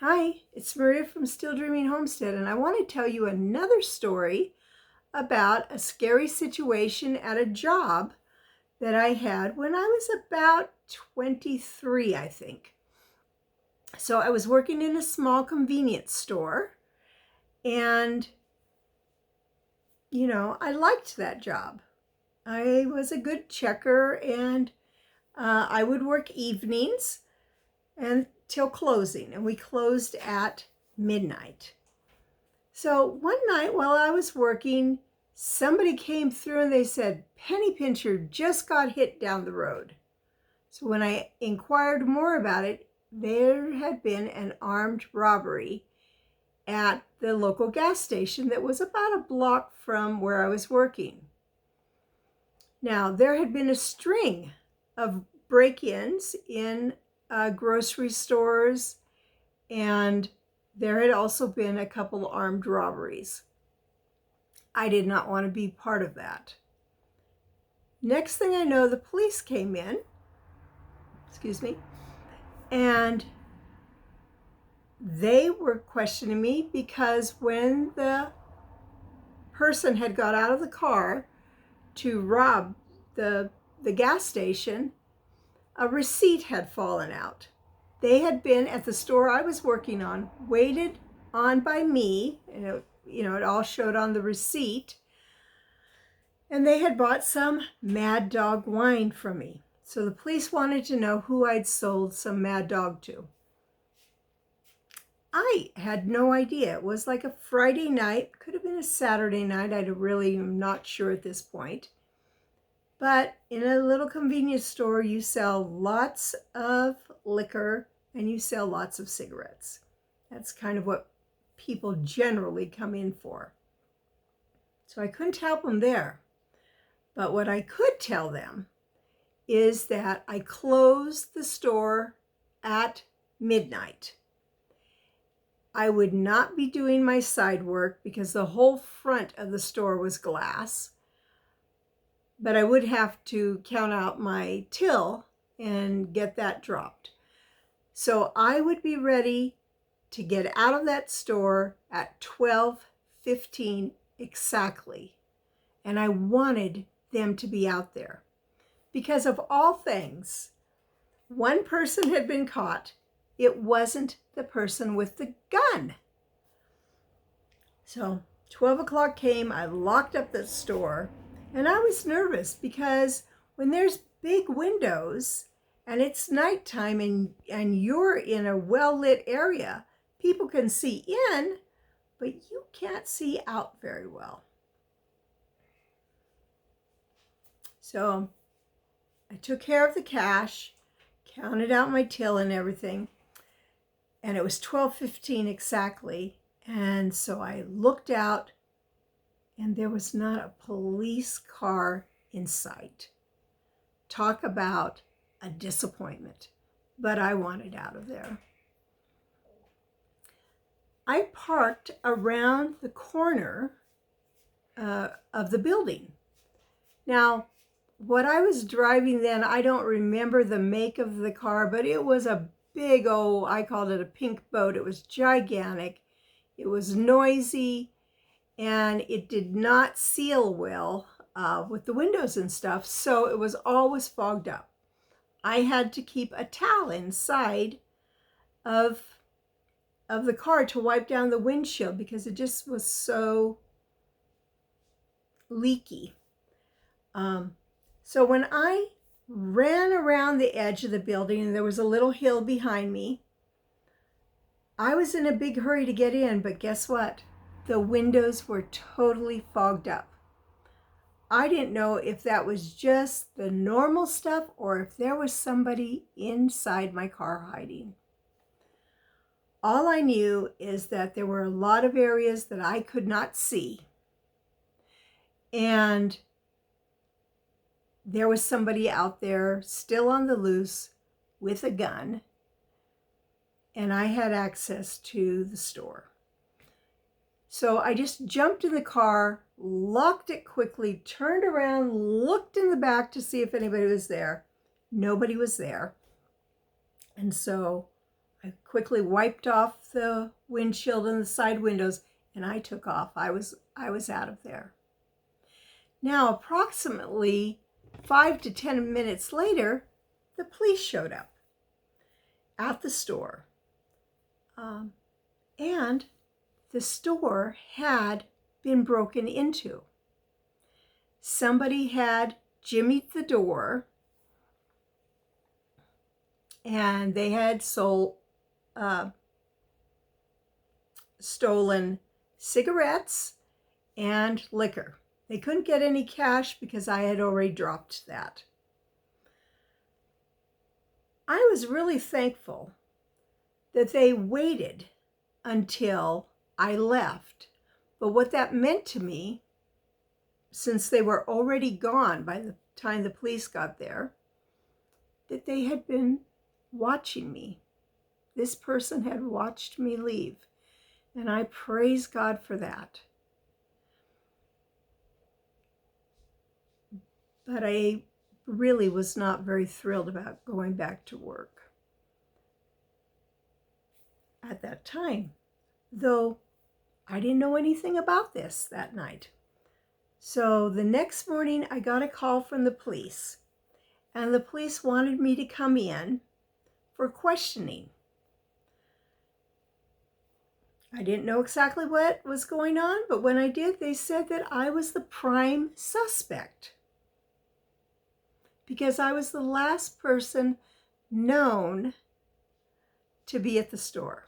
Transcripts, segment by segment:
Hi, it's Maria from Still Dreaming Homestead, and I want to tell you another story about a scary situation at a job that I had when I was about 23, I think. So I was working in a small convenience store, and I liked that job. I was a good checker, and I would work evenings until closing, and we closed at midnight. So one night while I was working, somebody came through and they said, Penny Pincher just got hit down the road. So when I inquired more about it, there had been an armed robbery at the local gas station that was about a block from where I was working. Now, there had been a string of break-ins in grocery stores, and there had also been a couple armed robberies. I did not want to be part of that. Next thing I know, the police came in, and they were questioning me because when the person had got out of the car to rob the gas station, a receipt had fallen out. They had been at the store I was working on, waited on by me, and it all showed on the receipt, and they had bought some Mad Dog wine from me. So the police wanted to know who I'd sold some Mad Dog to. I had no idea. It was like a Friday night, could have been a Saturday night. I really am not sure at this point. But in a little convenience store, you sell lots of liquor and you sell lots of cigarettes. That's kind of what people generally come in for. So I couldn't help them there. But what I could tell them is that I closed the store at midnight. I would not be doing my side work because the whole front of the store was glass, but I would have to count out my till and get that dropped. So I would be ready to get out of that store at 12:15 exactly. And I wanted them to be out there because of all things, one person had been caught. It wasn't the person with the gun. So 12 o'clock came, I locked up the store, and I was nervous because when there's big windows and it's nighttime and you're in a well-lit area, people can see in, but you can't see out very well. So I took care of the cash, counted out my till and everything, and it was 12:15 exactly. And so I looked out, and there was not a police car in sight. Talk about a disappointment, but I wanted out of there. I parked around the corner of the building. Now, what I was driving then, I don't remember the make of the car, but it was a big old, I called it a pink boat. It was gigantic. It was noisy, and it did not seal well with the windows and stuff, so it was always fogged up. I had to keep a towel inside of the car to wipe down the windshield because it just was so leaky. So when I ran around the edge of the building and there was a little hill behind me, I was in a big hurry to get in, but guess what? The windows were totally fogged up. I didn't know if that was just the normal stuff or if there was somebody inside my car hiding. All I knew is that there were a lot of areas that I could not see. And there was somebody out there still on the loose with a gun, and I had access to the store. So I just jumped in the car, locked it quickly, turned around, looked in the back to see if anybody was there. Nobody was there. And so I quickly wiped off the windshield and the side windows, and I took off. I was out of there. Now, approximately 5 to 10 minutes later, the police showed up at the store. And the store had been broken into. Somebody had jimmied the door, and they had stolen cigarettes and liquor. They couldn't get any cash because I had already dropped that. I was really thankful that they waited until I left. But what that meant to me, since they were already gone by the time the police got there, that they had been watching me. This person had watched me leave, and I praise God for that. But I really was not very thrilled about going back to work at that time, though I didn't know anything about this that night. So the next morning I got a call from the police, and the police wanted me to come in for questioning. I didn't know exactly what was going on, but when I did, they said that I was the prime suspect because I was the last person known to be at the store.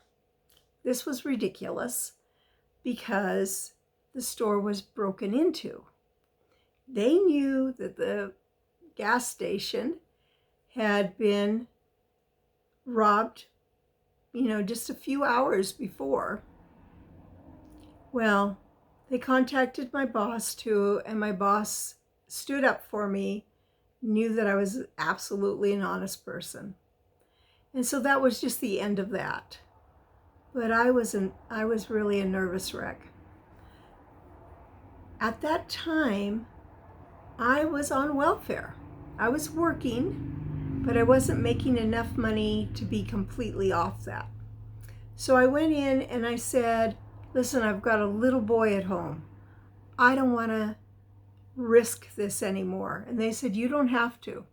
This was ridiculous because the store was broken into. They knew that the gas station had been robbed, just a few hours before. Well, they contacted my boss too, and my boss stood up for me, knew that I was absolutely an honest person. And so that was just the end of that. But I was really a nervous wreck. At that time, I was on welfare. I was working, but I wasn't making enough money to be completely off that. So I went in and I said, listen, I've got a little boy at home. I don't want to risk this anymore. And they said, you don't have to.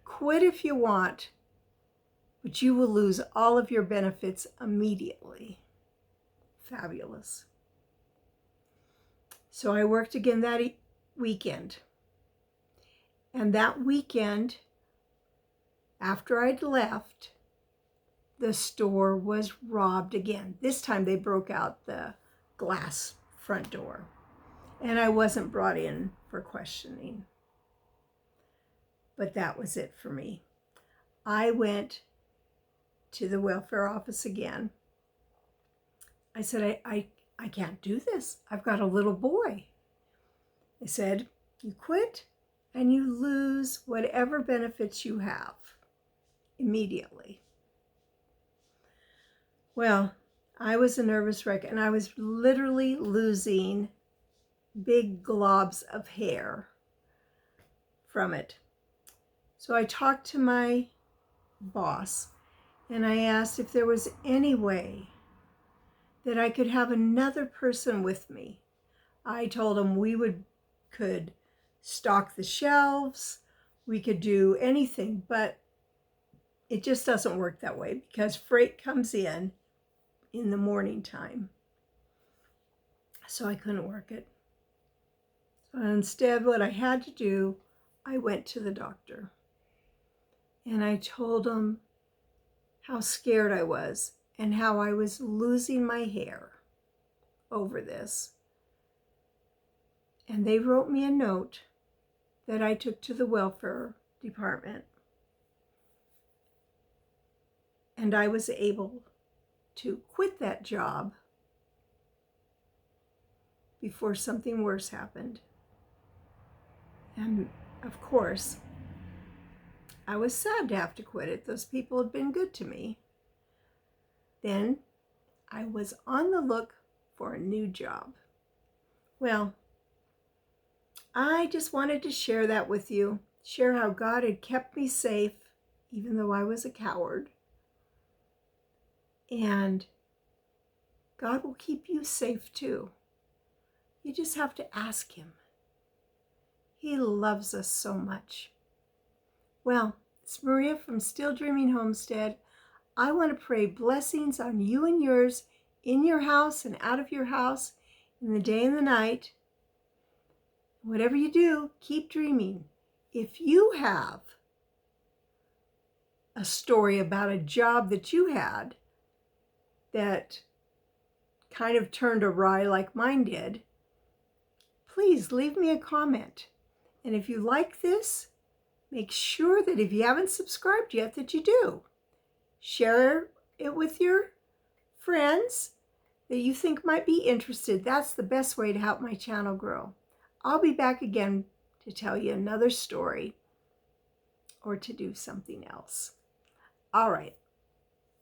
Quit if you want, but you will lose all of your benefits immediately. Fabulous. So I worked again that weekend. And that weekend, after I'd left, the store was robbed again. This time they broke out the glass front door. And I wasn't brought in for questioning. But that was it for me. I went to the welfare office again. I said, I can't do this. I've got a little boy. They said, you quit and you lose whatever benefits you have immediately. Well, I was a nervous wreck, and I was literally losing big globs of hair from it. So I talked to my boss, and I asked if there was any way that I could have another person with me. I told him we could stock the shelves, we could do anything, but it just doesn't work that way because freight comes in the morning time. So I couldn't work it. So instead, what I had to do, I went to the doctor. And I told him how scared I was and how I was losing my hair over this. And they wrote me a note that I took to the welfare department. And I was able to quit that job before something worse happened. And of course, I was sad to have to quit it. Those people had been good to me. Then I was on the look for a new job. Well, I just wanted to share that with you, share how God had kept me safe, even though I was a coward. And God will keep you safe too. You just have to ask Him. He loves us so much. Well, it's Maria from Still Dreaming Homestead. I want to pray blessings on you and yours, in your house and out of your house, in the day and the night. Whatever you do, keep dreaming. If you have a story about a job that you had that kind of turned awry like mine did, please leave me a comment. And if you like this, make sure that if you haven't subscribed yet, that you do. Share it with your friends that you think might be interested. That's the best way to help my channel grow. I'll be back again to tell you another story or to do something else. All right.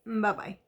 Bye-bye.